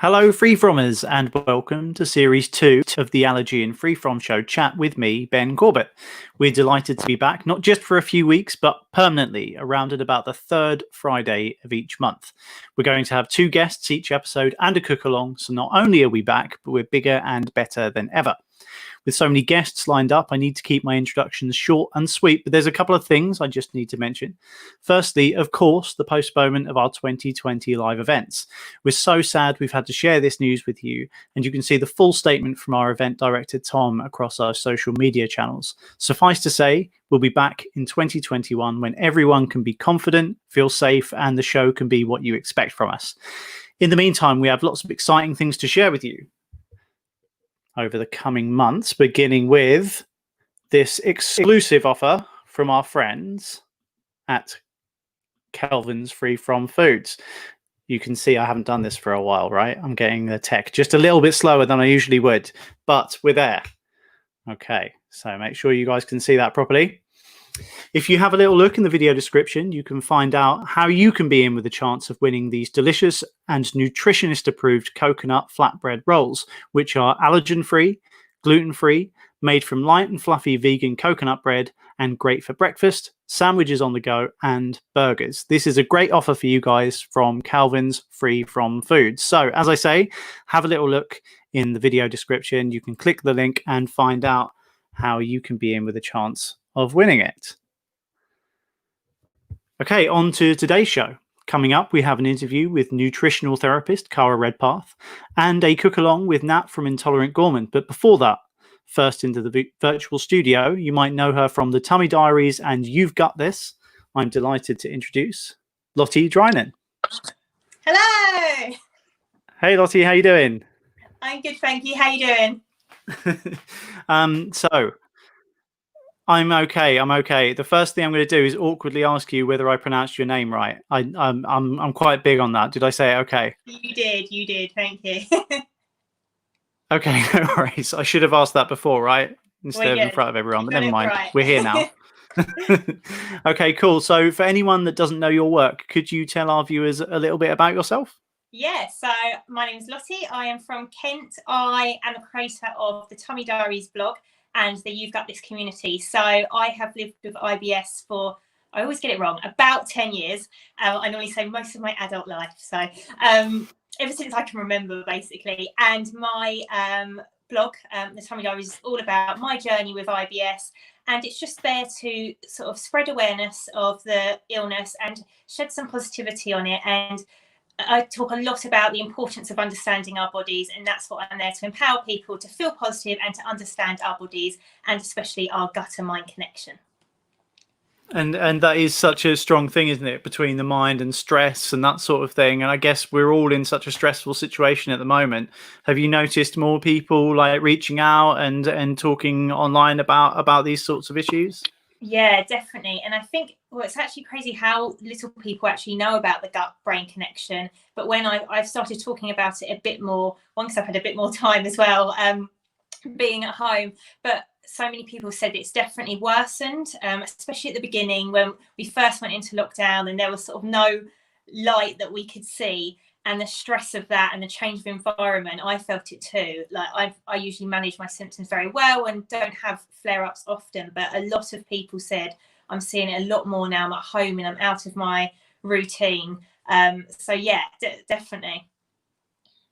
Hello, Freefrommers, and welcome to Series 2 of the Allergy and Freefrom Show chat with me, Ben Corbett. We're delighted to be back, not just for a few weeks, but permanently, around at about the third Friday of each month. We're going to have 2 guests each episode and a cook-along, so not only are we back, but we're bigger and better than ever. With so many guests lined up, I need to keep my introductions short and sweet, but there's a couple of things I just need to mention. Firstly, of course, the postponement of our 2020 live events. We're so sad we've had to share this news with you, and you can see the full statement from our event director, Tom, across our social media channels. Suffice to say, we'll be back in 2021 when everyone can be confident, feel safe, and the show can be what you expect from us. In the meantime, we have lots of exciting things to share with you over the coming months, beginning with this exclusive offer from our friends at Kelvin's Free From Foods. You can see I haven't done this for a while, right? I'm getting the tech just a little bit slower than I usually would, but we're there. Okay, so make sure you guys can see that properly. If you have a little look in the video description, you can find out how you can be in with a chance of winning these delicious and nutritionist-approved coconut flatbread rolls, which are allergen-free, gluten-free, made from light and fluffy vegan coconut bread, and great for breakfast, sandwiches on the go, and burgers. This is a great offer for you guys from Calvin's Free From Foods. So, as I say, have a little look in the video description. You can click the link and find out how you can be in with a chance of winning it. Okay, on to today's show. Coming up, we have an interview with nutritional therapist Cara Redpath and a cook-along with Nat from Intolerant Gourmand. But before that, first into the virtual studio, you might know her from the Tummy Diaries and You've Got This. I'm delighted to introduce Lottie Drynan. Hello! Hey Lottie, how you doing? I'm good, thank you. How you doing? So I'm okay. The first thing I'm going to do is awkwardly ask you whether I pronounced your name right. I'm quite big on that. Did I say it okay? You did. Thank you. Okay, no worries. I should have asked that before, right? Instead of in front of everyone, but never mind. Right. We're here now. Okay, cool. So for anyone that doesn't know your work, could you tell our viewers a little bit about yourself? Yeah, so my name is Lottie. I am from Kent. I am a creator of the Tummy Diaries blog and the You've Got This community. So I have lived with IBS for, I always get it wrong, about 10 years. I normally say most of my adult life. So ever since I can remember, basically. And my blog, the Tummy Diaries, is all about my journey with IBS. And it's just there to sort of spread awareness of the illness and shed some positivity on it. And I talk a lot about the importance of understanding our bodies, and that's what I'm there to empower people to feel positive and to understand our bodies, and especially our gut and mind connection. And that is such a strong thing, isn't it, between the mind and stress and that sort of thing. And I guess we're all in such a stressful situation at the moment. Have you noticed more people like reaching out and talking online about these sorts of issues? Yeah, definitely. And I think, well, it's actually crazy how little people actually know about the gut-brain connection. But when I've started talking about it a bit more, one, because I've had a bit more time as well, being at home, but so many people said it's definitely worsened, especially at the beginning when we first went into lockdown and there was sort of no light that we could see. And the stress of that and the change of environment, I felt it too. Like I usually manage my symptoms very well and don't have flare-ups often, but a lot of people said I'm seeing it a lot more now. I'm at home and I'm out of my routine. So yeah, definitely.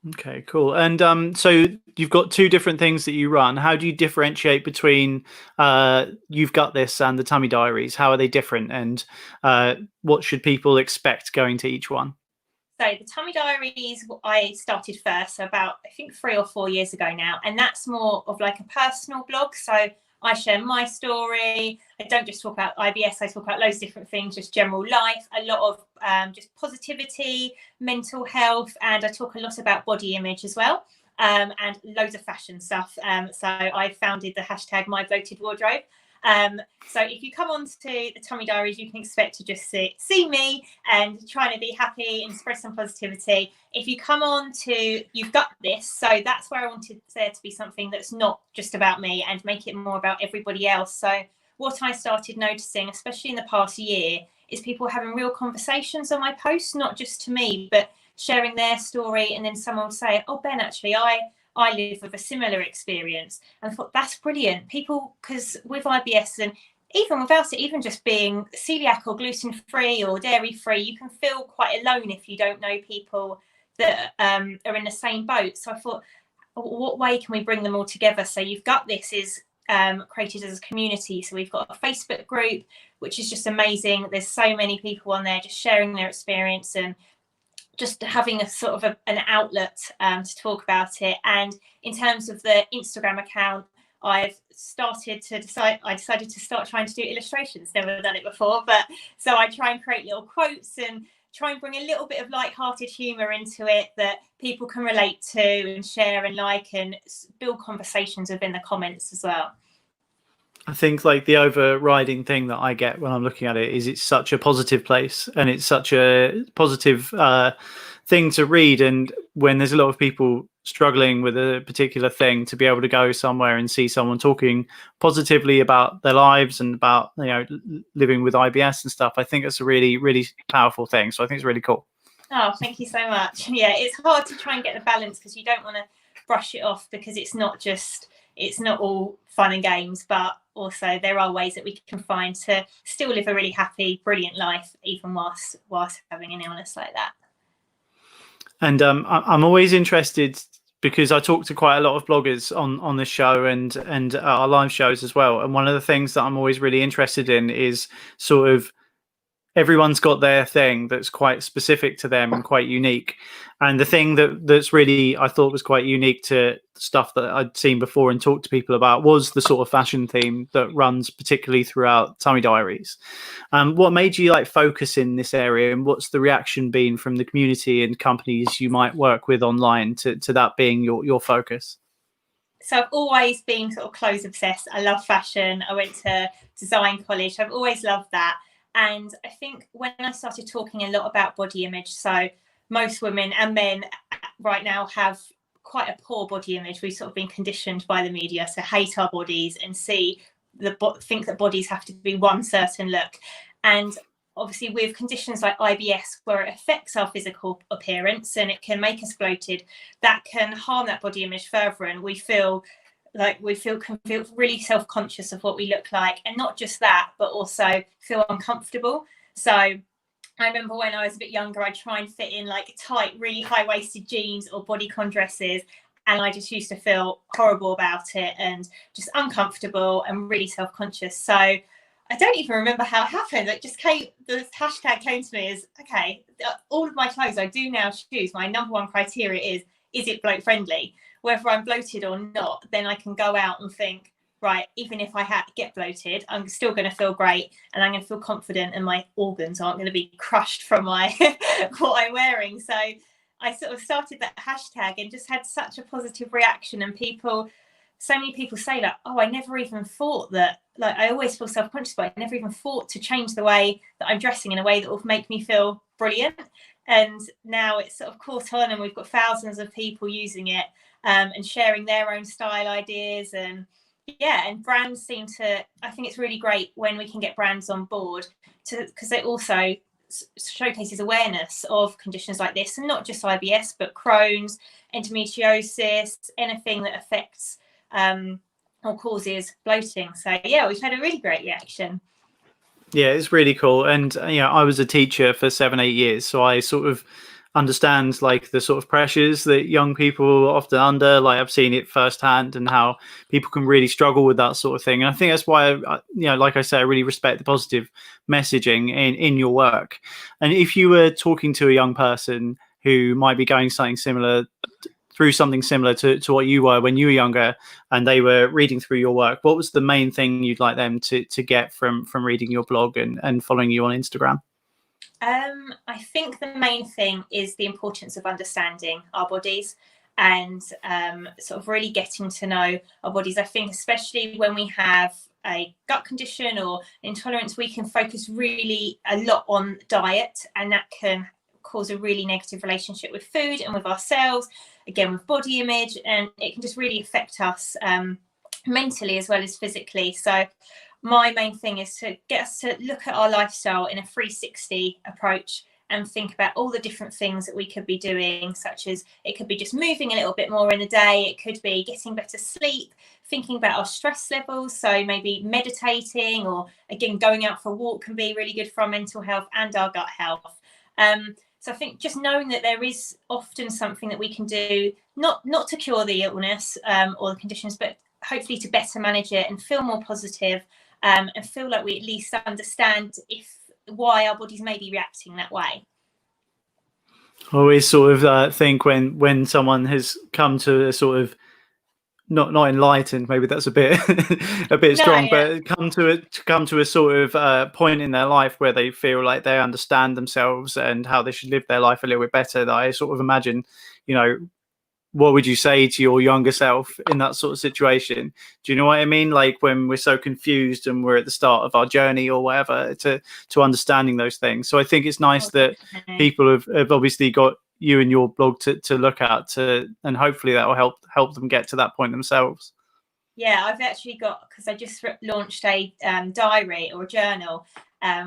Okay, cool. And so you've got 2 different things that you run. How do you differentiate between You've Got This and the Tummy Diaries? How are they different, and what should people expect going to each one? So the Tummy Diaries, I started first, so about, I think 3 or 4 years ago now. And that's more of like a personal blog. So I share my story. I don't just talk about IBS. I talk about loads of different things, just general life, a lot of just positivity, mental health. And I talk a lot about body image as well, and loads of fashion stuff. So I founded the hashtag My Bloated Wardrobe. So if you come on to the Tummy Diaries, you can expect to just see me and trying to be happy and spread some positivity. If you come on to You've Got This, so that's where I wanted there to be something that's not just about me and make it more about everybody else. So what I started noticing, especially in the past year, is people having real conversations on my posts, not just to me, but sharing their story, and then someone would say, oh Ben, actually I live with a similar experience. And I thought, that's brilliant. People, because with IBS, and even without it, even just being celiac or gluten-free or dairy-free, you can feel quite alone if you don't know people that are in the same boat. So I thought, what way can we bring them all together? So you've got this is created as a community. So we've got a Facebook group, which is just amazing. There's so many people on there just sharing their experience and just having a sort of an outlet to talk about it. And in terms of the Instagram account, I decided to start trying to do illustrations. Never done it before, but so I try and create little quotes and try and bring a little bit of light-hearted humour into it that people can relate to and share and like, and build conversations within the comments as well. I think like the overriding thing that I get when I'm looking at it is it's such a positive place and it's such a positive thing to read. And when there's a lot of people struggling with a particular thing, to be able to go somewhere and see someone talking positively about their lives and about, you know, living with IBS and stuff, I think it's a really, really powerful thing. So I think it's really cool. Oh, thank you so much. Yeah, it's hard to try and get the balance because you don't want to brush it off, because it's not all fun and games, but also there are ways that we can find to still live a really happy, brilliant life, even whilst having an illness like that. And I'm always interested, because I talk to quite a lot of bloggers on this show and our live shows as well. And one of the things that I'm always really interested in is sort of everyone's got their thing that's quite specific to them and quite unique. And the thing that's really, I thought was quite unique to stuff that I'd seen before and talked to people about was the sort of fashion theme that runs particularly throughout Tummy Diaries. What made you like focus in this area, and what's the reaction been from the community and companies you might work with online to that being your focus? So I've always been sort of clothes obsessed. I love fashion. I went to design college. I've always loved that. And I think when I started talking a lot about body image, so most women and men right now have quite a poor body image. We've sort of been conditioned by the media to hate our bodies and think that bodies have to be one certain look. And obviously with conditions like IBS, where it affects our physical appearance and it can make us bloated, that can harm that body image further. And we feel really self-conscious of what we look like, and not just that, but also feel uncomfortable. So I remember when I was a bit younger, I'd try and fit in like tight, really high-waisted jeans or bodycon dresses, and I just used to feel horrible about it and just uncomfortable and really self-conscious. So I don't even remember how it happened. It just came, the hashtag came to me as, okay, all of my clothes I do now choose, my number one criteria is it bloat friendly? Whether I'm bloated or not, then I can go out and think, right, even if I get bloated, I'm still going to feel great and I'm going to feel confident, and my organs aren't going to be crushed from my what I'm wearing. So I sort of started that hashtag and just had such a positive reaction. And so many people say like, oh, I never even thought that, like, I always feel self-conscious, but I never even thought to change the way that I'm dressing in a way that will make me feel brilliant. And now it's sort of caught on, and we've got thousands of people using it. And sharing their own style ideas, and brands seem to, I think it's really great when we can get brands on board, because it also showcases awareness of conditions like this, and not just IBS, but Crohn's, endometriosis, anything that affects or causes bloating. So yeah, we've had a really great reaction. Yeah, it's really cool. And I was a teacher for 7-8 years, so I sort of understand like the sort of pressures that young people are often under. Like I've seen it firsthand, and how people can really struggle with that sort of thing. And I think that's why like I say, I really respect the positive messaging in your work. And if you were talking to a young person who might be going through something similar to what you were when you were younger, and they were reading through your work, what was the main thing you'd like them to get from reading your blog and following you on Instagram? I think the main thing is the importance of understanding our bodies and sort of really getting to know our bodies. I think especially when we have a gut condition or intolerance, we can focus really a lot on diet, and that can cause a really negative relationship with food and with ourselves, again with body image, and it can just really affect us mentally as well as physically. So my main thing is to get us to look at our lifestyle in a 360 approach and think about all the different things that we could be doing, such as it could be just moving a little bit more in the day, it could be getting better sleep, thinking about our stress levels, so maybe meditating, or again going out for a walk can be really good for our mental health and our gut health. So I think just knowing that there is often something that we can do, not to cure the illness or the conditions, but hopefully to better manage it and feel more positive, and feel like we at least understand why our bodies may be reacting that way. I always sort of think when someone has come to a sort of not enlightened, maybe that's a bit strong, but come to a sort of point in their life where they feel like they understand themselves and how they should live their life a little bit better. That I sort of imagine, what would you say to your younger self in that sort of situation? Do you know what I mean? Like when we're so confused and we're at the start of our journey or whatever, to understanding those things. So I think it's nice that people have obviously got you and your blog to look at, and hopefully that will help them get to that point themselves. Yeah, I've actually got, because I just launched a diary or a journal,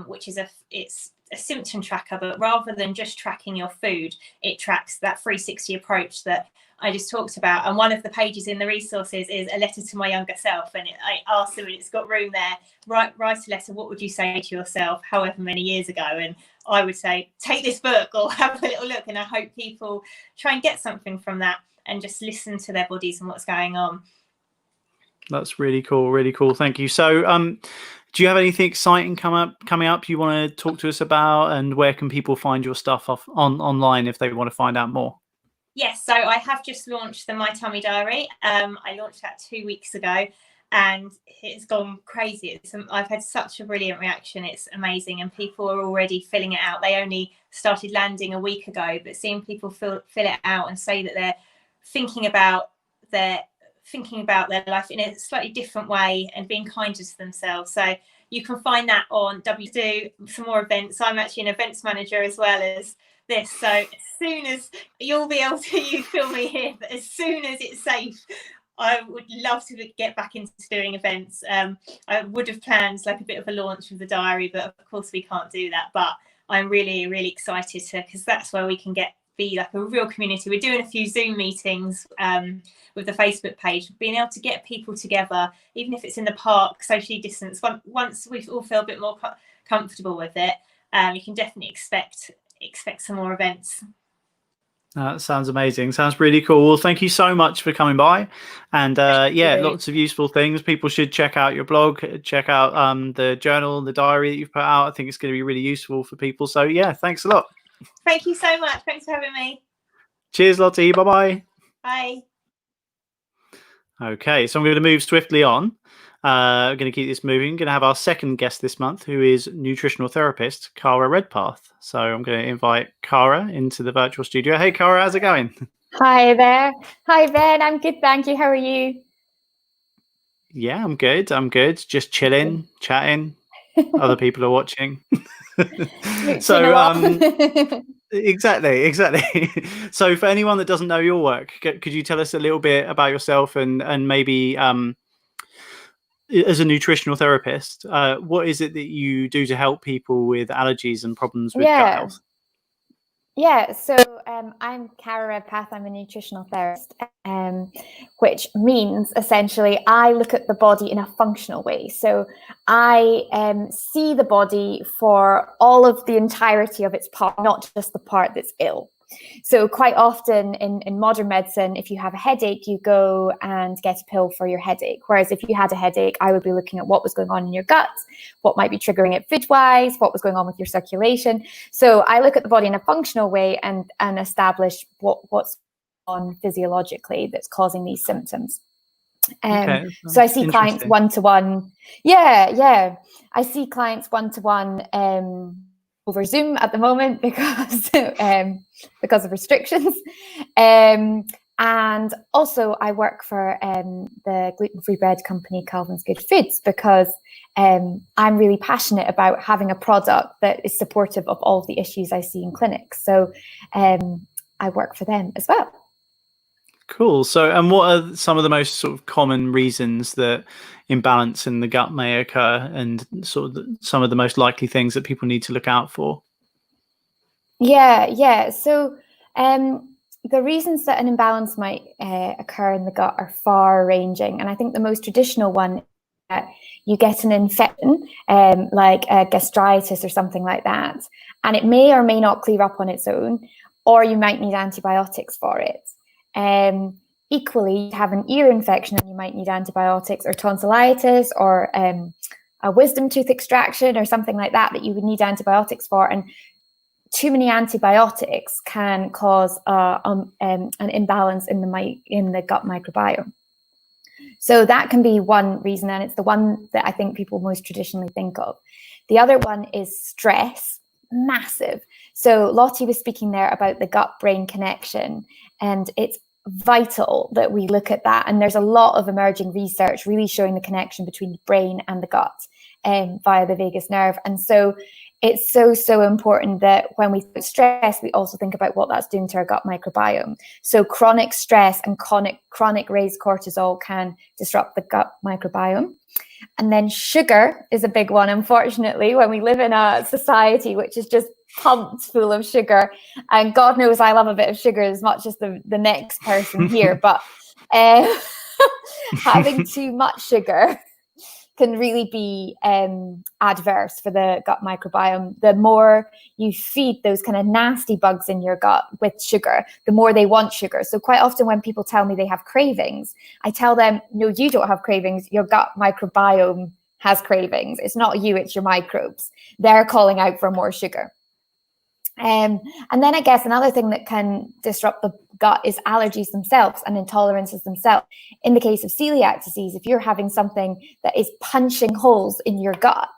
which is it's a symptom tracker, but rather than just tracking your food, it tracks that 360 approach that I just talked about. And one of the pages in the resources is a letter to my younger self, and I asked them, and it's got room there, write a letter, what would you say to yourself however many years ago? And I would say, take this book or have a little look. And I hope people try and get something from that and just listen to their bodies and what's going on. That's really cool. Thank you. So do you have anything exciting coming up you want to talk to us about, and where can people find your stuff online if they want to find out more? Yes, so I have just launched the My Tummy Diary. I launched that 2 weeks ago, and it's gone crazy. I've had such a brilliant reaction. It's amazing, and people are already filling it out. They only started landing a week ago, but seeing people fill it out and say that they're thinking about their life in a slightly different way and being kinder to themselves. So you can find that on do some more events. I'm actually an events manager as well as this. So as soon as you'll be able to film me here, but as soon as it's safe, I would love to get back into doing events. I would have planned like a bit of a launch with the diary, but of course we can't do that. But I'm really, really excited because that's where we can be like a real community. We're doing a few Zoom meetings with the Facebook page, being able to get people together, even if it's in the park, socially distanced. Once we all feel a bit more comfortable with it, you can definitely expect some more events. That sounds amazing. Sounds really cool. Well, thank you so much for coming by. And lots of useful things. People should check out your blog, check out the journal, the diary that you've put out. I think it's going to be really useful for people. So yeah, thanks a lot. Thank you so much. Thanks for having me. Cheers, Lottie. Bye-bye. Bye. Okay, so I'm going to move swiftly on. I'm going to keep this moving. I'm going to have our second guest this month, who is nutritional therapist Cara Redpath. So I'm going to invite Cara into the virtual studio. Hey, Cara, how's it going? Hi there. Hi, Ben. I'm good, thank you. How are you? Yeah, I'm good. Just chilling, chatting. Other people are watching. So exactly. So for anyone that doesn't know your work, could you tell us a little bit about yourself and maybe as a nutritional therapist, what is it that you do to help people with allergies and problems with gut health? Yeah, so I'm Cara Redpath. I'm a nutritional therapist, which means essentially I look at the body in a functional way. So I see the body for all of the entirety of its part, not just the part that's ill. So quite often in modern medicine, if you have a headache, you go and get a pill for your headache. Whereas if you had a headache, I would be looking at what was going on in your gut, what might be triggering it food-wise, what was going on with your circulation. So I look at the body in a functional way and establish what's on physiologically that's causing these symptoms. So I see clients one-to-one. Yeah. I see clients one-to-one over Zoom at the moment because of restrictions. And also I work for the gluten-free bread company Calvin's Good Foods because I'm really passionate about having a product that is supportive of all of the issues I see in clinics. So I work for them as well. Cool. So, and what are some of the most sort of common reasons that imbalance in the gut may occur, and sort of some of the most likely things that people need to look out for? Yeah. So the reasons that an imbalance might occur in the gut are far ranging. And I think the most traditional one is that you get an infection, like gastritis or something like that, and it may or may not clear up on its own, or you might need antibiotics for it. Equally, you have an ear infection and you might need antibiotics, or tonsillitis, or a wisdom tooth extraction or something like that you would need antibiotics for. And too many antibiotics can cause an imbalance in the gut microbiome. So that can be one reason, and it's the one that I think people most traditionally think of. The other one is stress, massive. So Lottie was speaking there about the gut-brain connection, and it's vital that we look at that. And there's a lot of emerging research really showing the connection between the brain and the gut via the vagus nerve. And so it's so important that when we think stress, we also think about what that's doing to our gut microbiome. So chronic stress and chronic raised cortisol can disrupt the gut microbiome. And then sugar is a big one, unfortunately, when we live in a society which is just pumped full of sugar. And God knows I love a bit of sugar as much as the next person here. But having too much sugar can really be adverse for the gut microbiome. The more you feed those kind of nasty bugs in your gut with sugar, the more they want sugar. So quite often when people tell me they have cravings, I tell them, no, you don't have cravings. Your gut microbiome has cravings. It's not you, it's your microbes. They're calling out for more sugar. And then I guess another thing that can disrupt the gut is allergies themselves and intolerances themselves. In the case of celiac disease, if you're having something that is punching holes in your gut,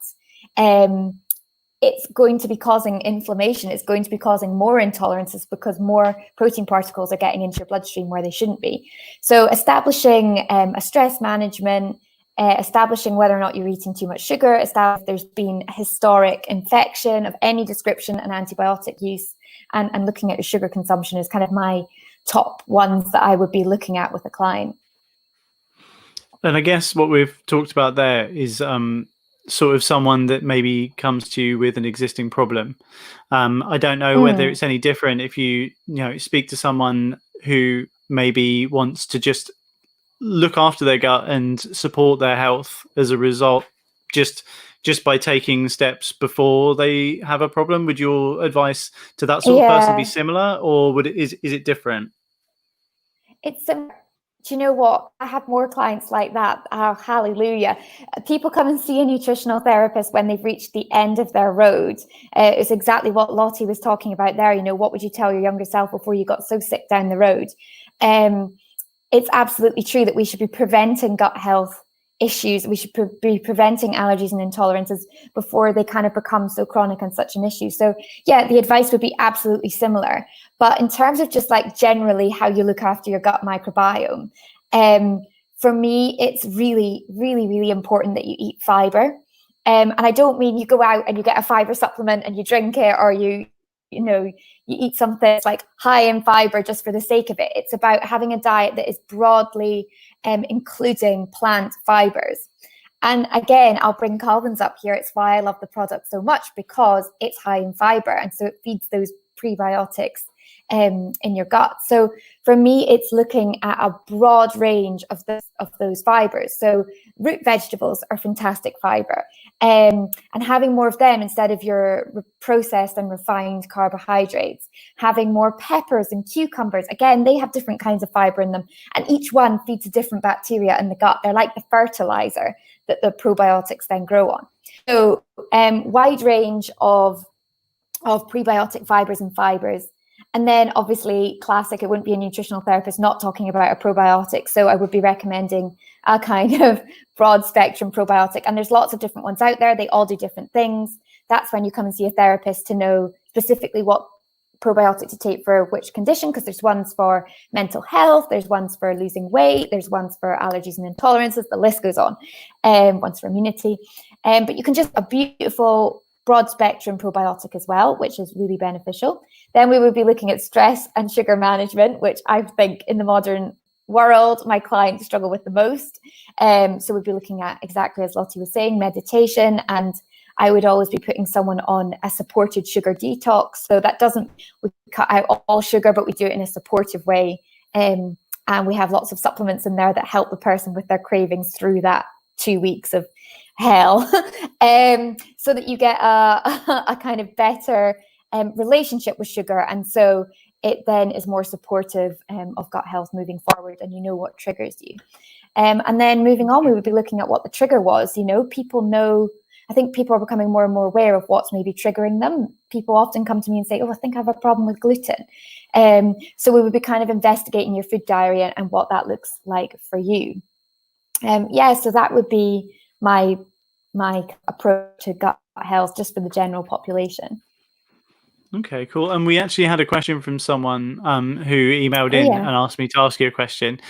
it's going to be causing inflammation. It's going to be causing more intolerances because more protein particles are getting into your bloodstream where they shouldn't be. So establishing a stress management, establishing whether or not you're eating too much sugar, establishing if there's been a historic infection of any description and antibiotic use, and looking at your sugar consumption is kind of my top ones that I would be looking at with a client. And I guess what we've talked about there is sort of someone that maybe comes to you with an existing problem. I don't know whether it's any different if you speak to someone who maybe wants to just look after their gut and support their health as a result, just by taking steps before they have a problem. Would your advice to that sort of person be similar, or is it different? It's similar. Do you know what? I have more clients like that. Oh, hallelujah. People come and see a nutritional therapist when they've reached the end of their road. It's exactly what Lottie was talking about there. What would you tell your younger self before you got so sick down the road? It's absolutely true that we should be preventing gut health issues. We should be preventing allergies and intolerances before they kind of become so chronic and such an issue. So yeah, the advice would be absolutely similar. But in terms of just like generally how you look after your gut microbiome, for me, it's really, really, really important that you eat fiber. And I don't mean you go out and you get a fiber supplement and you drink it, or you eat something that's like high in fiber just for the sake of it. It's about having a diet that is broadly including plant fibers. And again, I'll bring Calvin's up here. It's why I love the product so much, because it's high in fiber. And so it feeds those prebiotics in your gut. So for me, it's looking at a broad range of those fibers. So root vegetables are fantastic fiber. And having more of them instead of your processed and refined carbohydrates. Having more peppers and cucumbers. Again, they have different kinds of fiber in them, and each one feeds a different bacteria in the gut. They're like the fertilizer that the probiotics then grow on. So wide range of prebiotic fibers and fibers. And then obviously classic, it wouldn't be a nutritional therapist not talking about a probiotic. So I would be recommending a kind of broad spectrum probiotic. And there's lots of different ones out there. They all do different things. That's when you come and see a therapist to know specifically what probiotic to take for which condition, because there's ones for mental health, there's ones for losing weight, there's ones for allergies and intolerances, the list goes on, ones for immunity. But you can just a beautiful broad spectrum probiotic as well, which is really beneficial. Then we would be looking at stress and sugar management, which I think in the modern world, my clients struggle with the most. So we'd be looking at, exactly as Lottie was saying, meditation and I would always be putting someone on a supported sugar detox. So that doesn't, we cut out all sugar, but we do it in a supportive way. And we have lots of supplements in there that help the person with their cravings through that 2 weeks of hell, so that you get a kind of better relationship with sugar. And so it then is more supportive of gut health moving forward, and you know what triggers you. And then moving on, we would be looking at what the trigger was. You know, people know, I think people are becoming more and more aware of what's maybe triggering them. People often come to me and say, oh, I think I have a problem with gluten. So we would be kind of investigating your food diary and what that looks like for you. So that would be my approach to gut health, just for the general population. Okay, cool. And we actually had a question from someone who emailed in and asked me to ask you a question.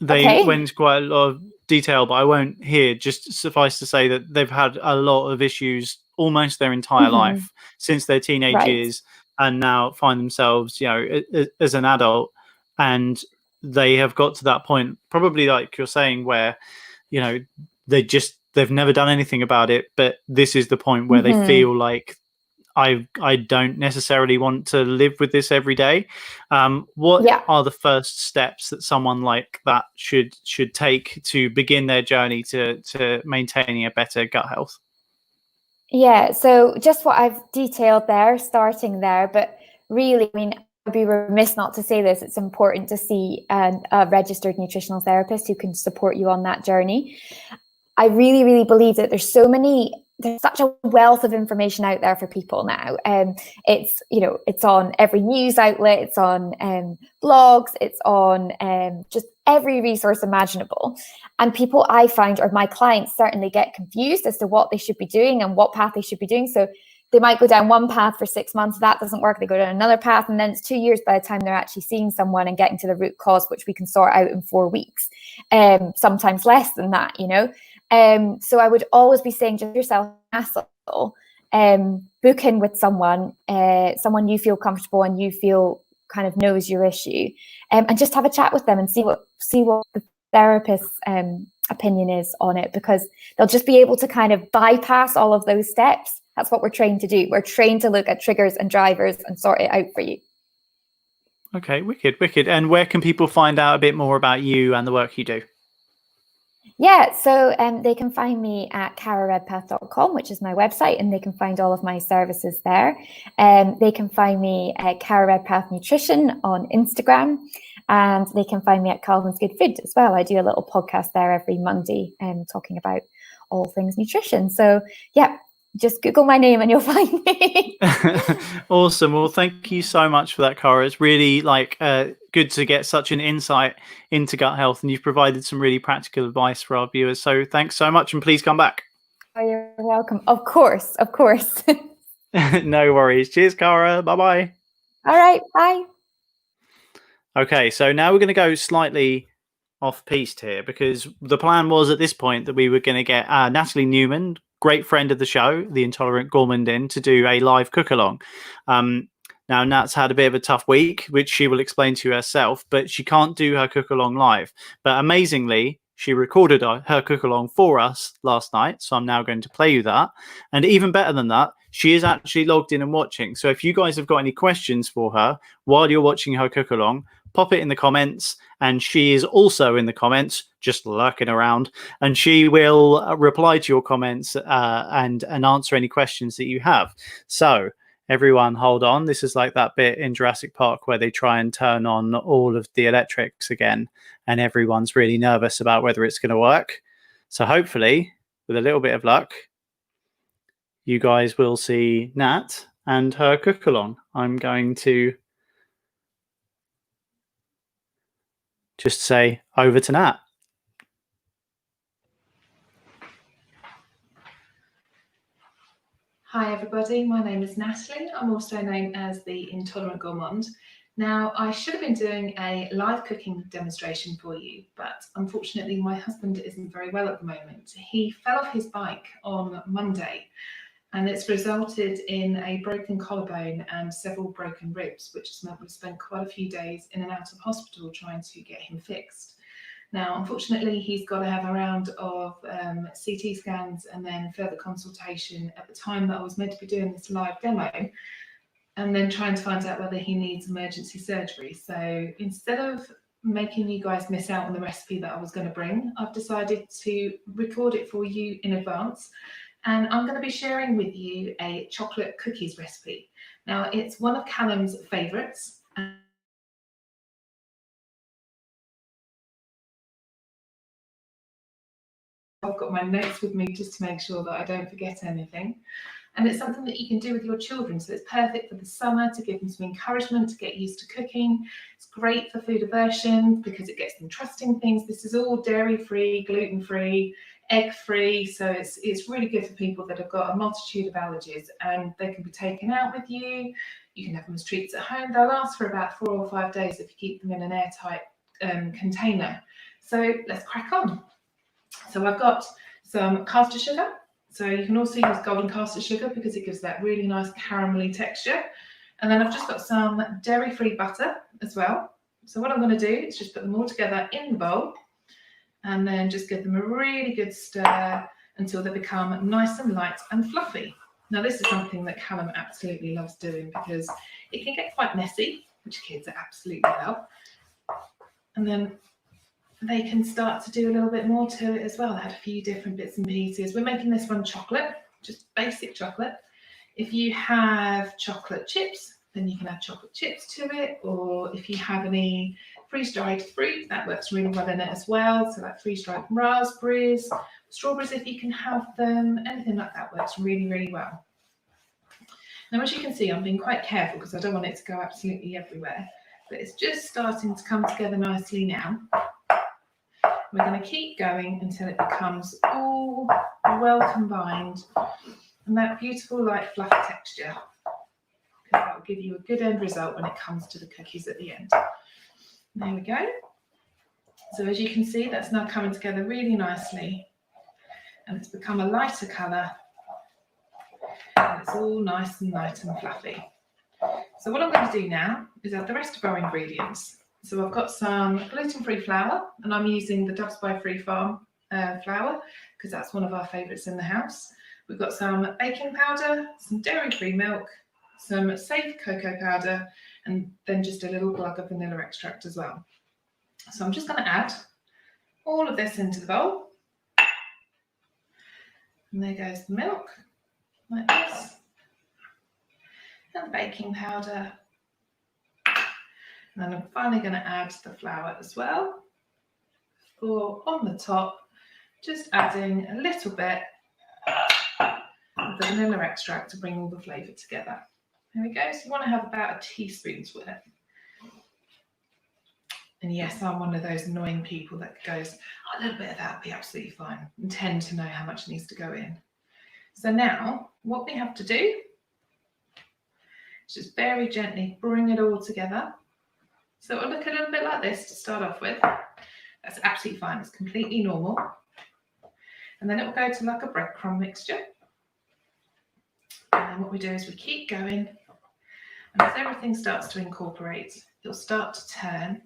They went into quite a lot of detail, but I won't here. Just suffice to say that they've had a lot of issues almost their entire life since their teenage years, and now find themselves, you know, as an adult, and they have got to that point, probably like you're saying, where, you know, they've never done anything about it, but this is the point where they feel like, I don't necessarily want to live with this every day. What are the first steps that someone like that should take to begin their journey to maintaining a better gut health? Yeah, so just what I've detailed there, starting there, but really, I mean, I'd be remiss not to say this. It's important to see a registered nutritional therapist who can support you on that journey. I really, really believe that there's such a wealth of information out there for people now. It's, you know, it's on every news outlet, it's on blogs, it's on just every resource imaginable. And people, I find, or my clients certainly, get confused as to what they should be doing and what path they should be doing. So they might go down one path for 6 months, that doesn't work, they go down another path, and then it's 2 years by the time they're actually seeing someone and getting to the root cause, which we can sort out in 4 weeks, sometimes less than that, you know. So I would always be saying, just yourself hassle, book in with someone you feel comfortable and you feel kind of knows your issue, and just have a chat with them and see what the therapist's opinion is on it, because they'll just be able to kind of bypass all of those steps. That's what we're trained to do. We're trained to look at triggers and drivers and sort it out for you. Okay, wicked. And where can people find out a bit more about you and the work you do? Yeah, so they can find me at cararedpath.com, which is my website, and they can find all of my services there. They can find me at Cara Redpath Nutrition on Instagram, and they can find me at Calvin's Good Food as well. I do a little podcast there every Monday talking about all things nutrition. So yeah, just Google my name and you'll find me. Awesome. Well, thank you so much for that, Cara. It's really good to get such an insight into gut health, and you've provided some really practical advice for our viewers. So thanks so much, and please come back. Oh, you're welcome. Of course. No worries. Cheers, Cara. Bye-bye. All right. Bye. Okay, so now we're going to go slightly off-piste here, because the plan was at this point that we were going to get Nathalie Newman, great friend of the show, the Intolerant Gourmand, in to do a live cook-along. Now, Nat's had a bit of a tough week, which she will explain to you herself, but she can't do her cook-along live. But amazingly, she recorded her cook-along for us last night, so I'm now going to play you that. And even better than that, she is actually logged in and watching. So if you guys have got any questions for her while you're watching her cook-along, pop it in the comments, and she is also in the comments, just lurking around, and she will reply to your comments and answer any questions that you have. So everyone, hold on. This is like that bit in Jurassic Park where they try and turn on all of the electrics again, and everyone's really nervous about whether it's going to work. So hopefully, with a little bit of luck, you guys will see Nat and her cook-along. I'm going to just say over to Nat. Hi everybody, my name is Nathalie. I'm also known as the Intolerant Gourmand. Now, I should have been doing a live cooking demonstration for you, but unfortunately my husband isn't very well at the moment. He fell off his bike on Monday, and it's resulted in a broken collarbone and several broken ribs, which has meant we've spent quite a few days in and out of hospital trying to get him fixed. Now, unfortunately, he's got to have a round of CT scans and then further consultation at the time that I was meant to be doing this live demo, and then trying to find out whether he needs emergency surgery. So instead of making you guys miss out on the recipe that I was going to bring, I've decided to record it for you in advance, and I'm going to be sharing with you a chocolate cookies recipe. Now, it's one of Callum's favourites. I've got my notes with me just to make sure that I don't forget anything. And it's something that you can do with your children. So it's perfect for the summer to give them some encouragement to get used to cooking. It's great for food aversion because it gets them trusting things. This is all dairy-free, gluten-free, egg-free. So it's really good for people that have got a multitude of allergies, and they can be taken out with you. You can have them as treats at home. They'll last for about 4 or 5 days if you keep them in an airtight container. So let's crack on. So I've got some caster sugar. So you can also use golden caster sugar because it gives that really nice caramelly texture. And then I've just got some dairy-free butter as well. So what I'm going to do is just put them all together in the bowl and then just give them a really good stir until they become nice and light and fluffy. Now this is something that Callum absolutely loves doing because it can get quite messy, which kids absolutely love. And then they can start to do a little bit more to it as well. Add a few different bits and pieces. We're making this one chocolate, just basic chocolate. If you have chocolate chips, then you can add chocolate chips to it. Or if you have any freeze-dried fruit, that works really well in it as well. So like freeze-dried raspberries, strawberries if you can have them, anything like that works really, really well. Now, as you can see, I'm being quite careful because I don't want it to go absolutely everywhere. But it's just starting to come together nicely now. We're going to keep going until it becomes all well combined and that beautiful light fluffy texture, because that will give you a good end result when it comes to the cookies at the end. There we go. So as you can see, that's now coming together really nicely, and it's become a lighter colour, and it's all nice and light and fluffy. So what I'm going to do now is add the rest of our ingredients. So I've got some gluten-free flour, and I'm using the Doves by Free Farm flour because that's one of our favourites in the house. We've got some baking powder, some dairy-free milk, some safe cocoa powder, and then just a little glug of vanilla extract as well. So I'm just going to add all of this into the bowl. And there goes the milk, like this, and the baking powder. And then I'm finally going to add the flour as well. For on the top, just adding a little bit of the vanilla extract to bring all the flavour together. There we go. So you want to have about a teaspoon's worth. And yes, I'm one of those annoying people that goes, oh, a little bit of that would be absolutely fine, and tend to know how much needs to go in. So now what we have to do is just very gently bring it all together. So it'll look a little bit like this to start off with. That's absolutely fine. It's completely normal. And then it will go to like a breadcrumb mixture. And then what we do is we keep going. And as everything starts to incorporate, it'll start to turn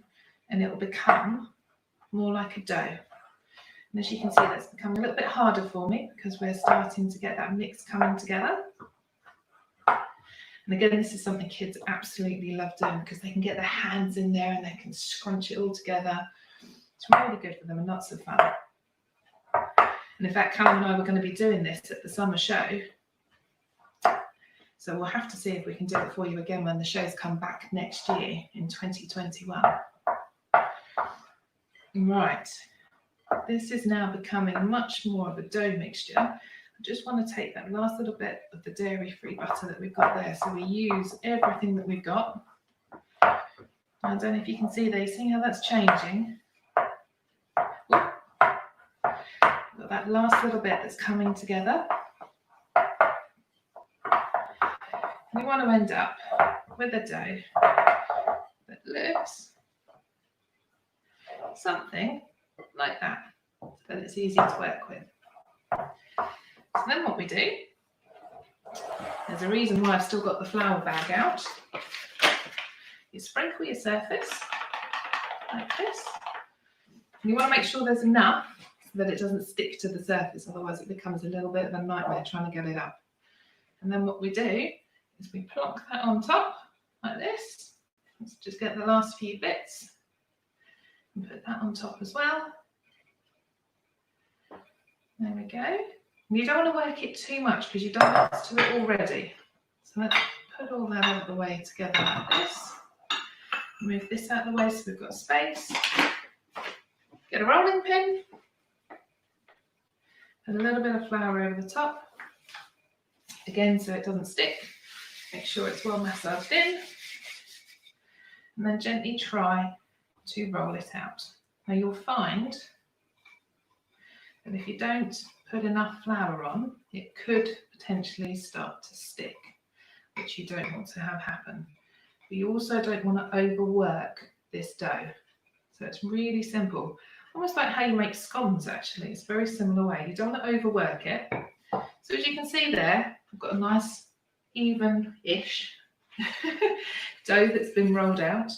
and it will become more like a dough. And as you can see, that's become a little bit harder for me because we're starting to get that mix coming together. And again, this is something kids absolutely love doing because they can get their hands in there and they can scrunch it all together. It's really good for them and lots of fun. And in fact, Callum and I were going to be doing this at the summer show. So we'll have to see if we can do it for you again when the shows come back next year in 2021. Right. This is now becoming much more of a dough mixture. I just want to take that last little bit of the dairy-free butter that we've got there. So we use everything that we've got. I don't know if you can see there, you see how that's changing? Got that last little bit that's coming together. We want to end up with a dough that looks something like that, so that it's easy to work with. So then what we do, there's a reason why I've still got the flour bag out. You sprinkle your surface like this. And you want to make sure there's enough so that it doesn't stick to the surface. Otherwise it becomes a little bit of a nightmare trying to get it up. And then what we do is we plonk that on top like this. Let's just get the last few bits and put that on top as well. There we go. You don't want to work it too much because you've done bits to it already. So let's put all that out of the way together like this. Move this out of the way so we've got space. Get a rolling pin. Put a little bit of flour over the top. Again, so it doesn't stick. Make sure it's well massaged in. And then gently try to roll it out. Now you'll find that if you don't put enough flour on, it could potentially start to stick, which you don't want to have happen. But you also don't want to overwork this dough. So it's really simple. Almost like how you make scones, actually. It's a very similar way. You don't want to overwork it. So as you can see there, I've got a nice even-ish dough that's been rolled out.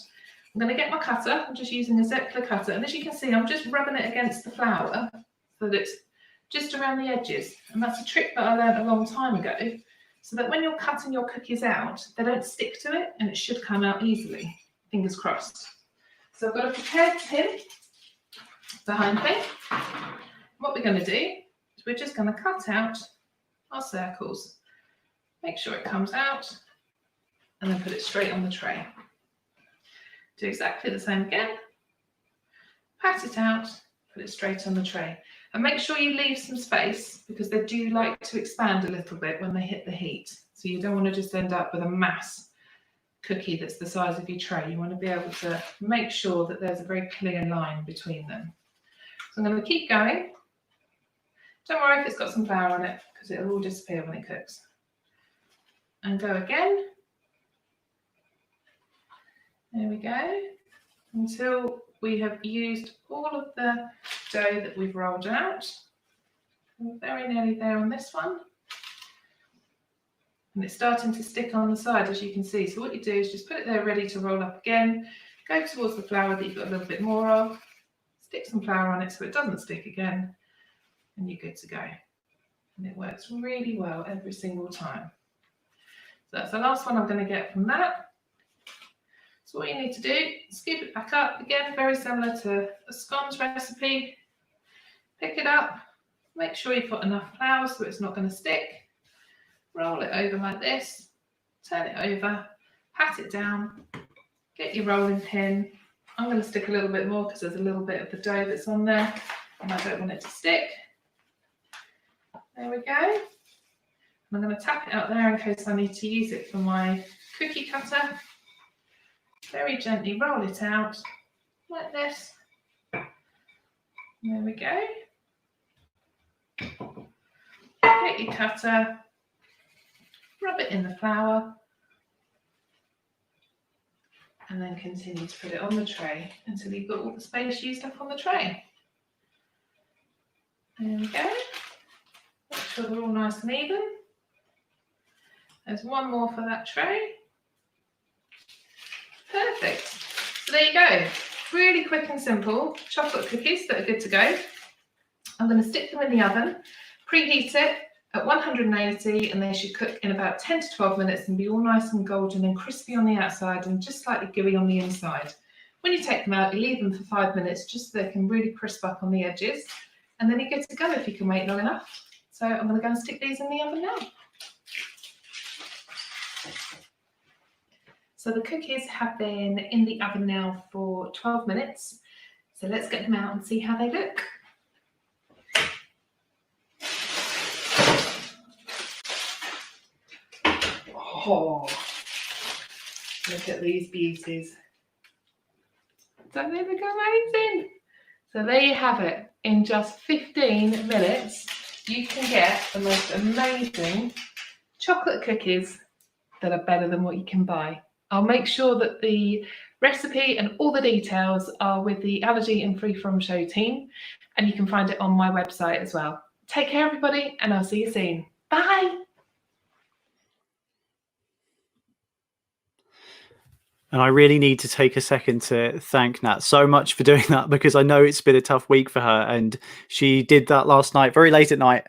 I'm going to get my cutter. I'm just using a Zepler cutter. And as you can see, I'm just rubbing it against the flour so that it's just around the edges. And that's a trick that I learned a long time ago, so that when you're cutting your cookies out, they don't stick to it and it should come out easily. Fingers crossed. So I've got a prepared tin behind me. What we're going to do is we're just going to cut out our circles. Make sure it comes out and then put it straight on the tray. Do exactly the same again. Pat it out, put it straight on the tray. And make sure you leave some space because they do like to expand a little bit when they hit the heat. So you don't want to just end up with a mass cookie that's the size of your tray. You want to be able to make sure that there's a very clear line between them. So I'm going to keep going. Don't worry if it's got some flour on it because it'll all disappear when it cooks. And go again. There we go. Until we have used all of the dough that we've rolled out. We're very nearly there on this one. And it's starting to stick on the side, as you can see. So what you do is just put it there ready to roll up again. Go towards the flour that you've got a little bit more of. Stick some flour on it so it doesn't stick again. And you're good to go. And it works really well every single time. So that's the last one I'm going to get from that. So what you need to do, scoop it back up. Again, very similar to a scones recipe. Pick it up. Make sure you've got enough flour so it's not going to stick. Roll it over like this. Turn it over. Pat it down. Get your rolling pin. I'm going to stick a little bit more because there's a little bit of the dough that's on there and I don't want it to stick. There we go. I'm going to tap it out there in case I need to use it for my cookie cutter. Very gently roll it out like this. There we go. Get your cutter, rub it in the flour, and then continue to put it on the tray until you've got all the space used up on the tray. There we go. Make sure they're all nice and even. There's one more for that tray. Perfect. So there you go. Really quick and simple chocolate cookies that are good to go. I'm going to stick them in the oven, preheat it at 180, and they should cook in about 10 to 12 minutes and be all nice and golden and crispy on the outside and just slightly gooey on the inside. When you take them out, you leave them for 5 minutes just so they can really crisp up on the edges, and then you're good to go if you can wait long enough. So I'm going to go and stick these in the oven now. So the cookies have been in the oven now for 12 minutes. So let's get them out and see how they look. Oh, look at these beauties. Don't they look amazing? So there you have it. In just 15 minutes, you can get the most amazing chocolate cookies that are better than what you can buy. I'll make sure that the recipe and all the details are with the Allergy and Free From Show team, and you can find it on my website as well. Take care, everybody, and I'll see you soon. Bye. And I really need to take a second to thank Nat so much for doing that, because I know it's been a tough week for her. And she did that last night, very late at night,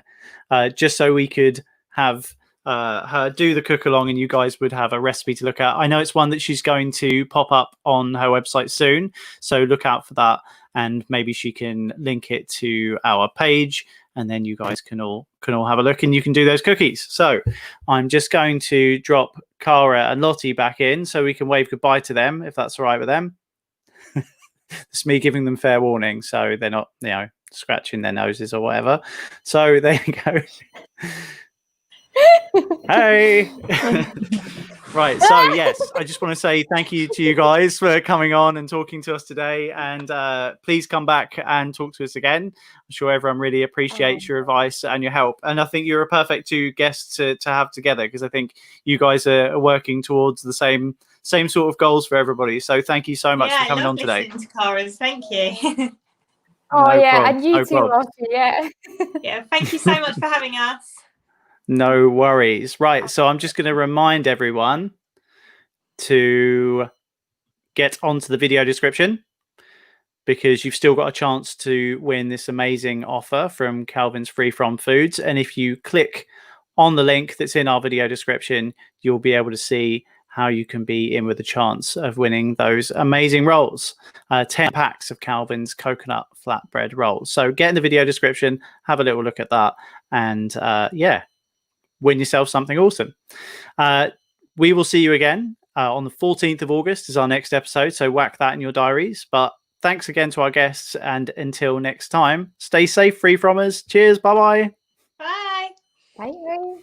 just so we could have her do the cook along and you guys would have a recipe to look at. I know it's one that she's going to pop up on her website soon, so look out for that. And maybe she can link it to our page, and then you guys can all have a look and you can do those cookies. So I'm just going to drop Cara and Lottie back in so we can wave goodbye to them, if that's all right with them. It's me giving them fair warning so they're not, scratching their noses or whatever. So there you go. Hey. Right, so yes, I just want to say thank you to you guys for coming on and talking to us today, and please come back and talk to us again. I'm sure everyone really appreciates your advice and your help, and I think you're a perfect two guests to have together, because I think you guys are working towards the same sort of goals for everybody. So thank you so much for coming on today. To Cara's. Thank you. Oh, no problem. And you too, Lottie. Yeah. Yeah, thank you so much for having us. No worries. Right, so I'm just going to remind everyone to get onto the video description, because you've still got a chance to win this amazing offer from Calvin's Free From Foods. And if you click on the link that's in our video description, you'll be able to see how you can be in with a chance of winning those amazing rolls. 10 packs of Calvin's coconut flatbread rolls. So get in the video description, have a little look at that, and win yourself something awesome. We will see you again on the 14th of August is our next episode, so whack that in your diaries. But thanks again to our guests, and until next time, stay safe, free fromers. Cheers. Bye-bye. Bye. Bye.